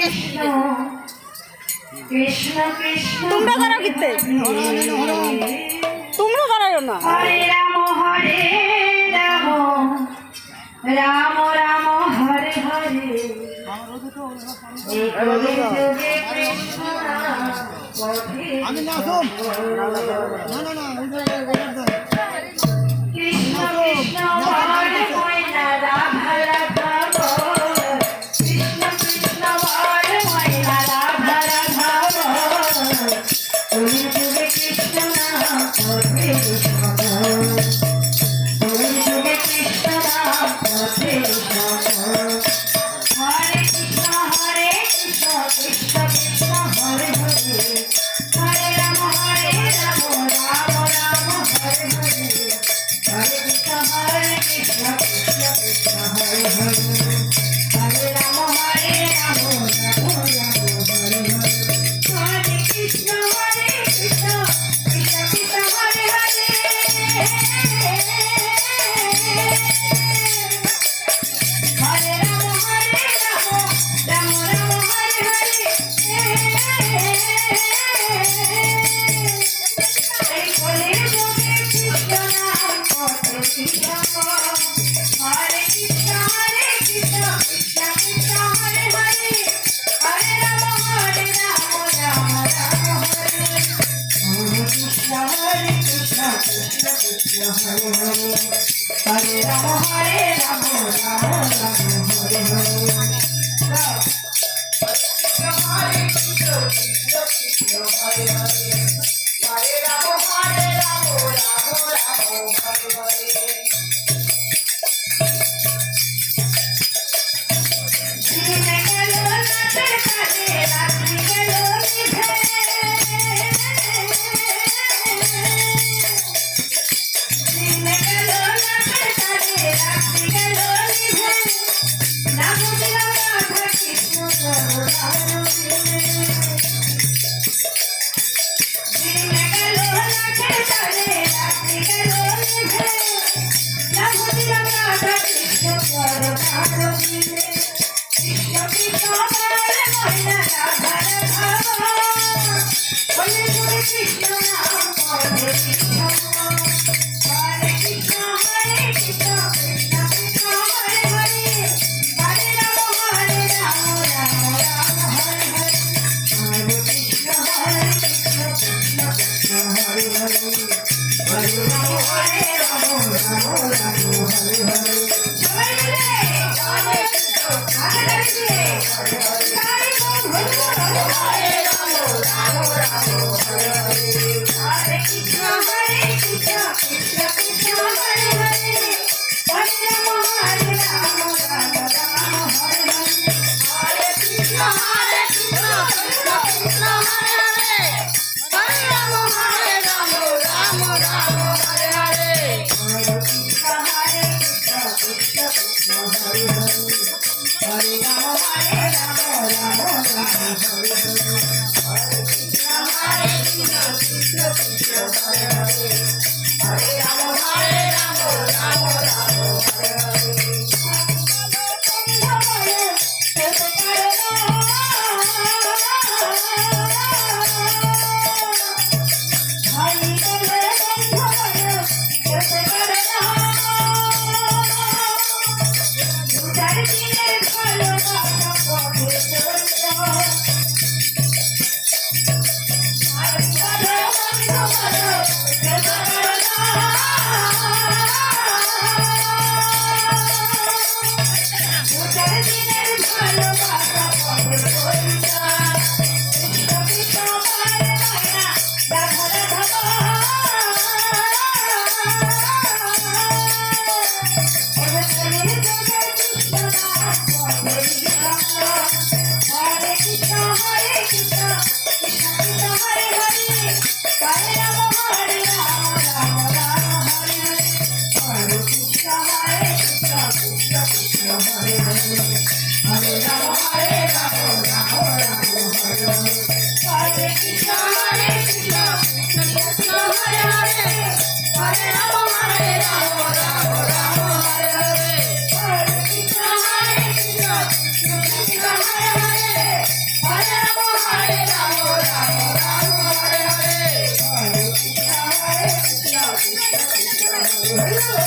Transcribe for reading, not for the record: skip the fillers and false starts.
कृष्ण कृष्ण তোমরা করো কিতে তোমরা করো না हरे राम राम राम हरे हरे एक जुगे कृष्ण कृष्ण कृष्ण हरे मैना राधा राधा कृष्ण कृष्ण हरे मैना राधा राधा जुगे कृष्ण हरे जुगे कृष्ण हरे कृष्ण कृष्ण कृष्ण हरे हरे हरे राम राम राम हरे हरे हरे कृष्ण कृष्ण कृष्ण हरे हरे हरे राम राम राम हरे हरे हरे कृष्ण कृष्ण कृष्ण कृष्ण हरे हरे हरे राम राम राम हरे हरे बोले जोगे कृष्ण नाम हरे कृष्ण कृष्ण कृष्ण कृष्ण हरे हरे हरे राम राम राम हरे हरे कृष्ण कृष्ण कृष्ण हरे हरे हरे राम राम राम हरे हरे हरे कृष्ण कृष्ण कृष्ण हरे हरे हरे राम राम राम हरे हरे दिन गलो नाचे काले रात्रि गलो निभे दिन गलो नाचे काले रात्रि गलो निभे नाम दिला राधा कृष्ण करुणा दिन गलो नाचे काले रात्रि गलो निभे नाम दिला राधा कृष्ण करुणा कृष्ण कृष्ण हरे मैना राधा राधा बोले जोगे कृष्ण नाम हरे कृष्ण कृष्ण कृष्ण कृष्ण हरे हरे हरे राम राम राम हरे हरे हरे कृष्ण कृष्ण कृष्ण हरे हरे हरे राम राम हरे हरे कृष्ण हरे हरे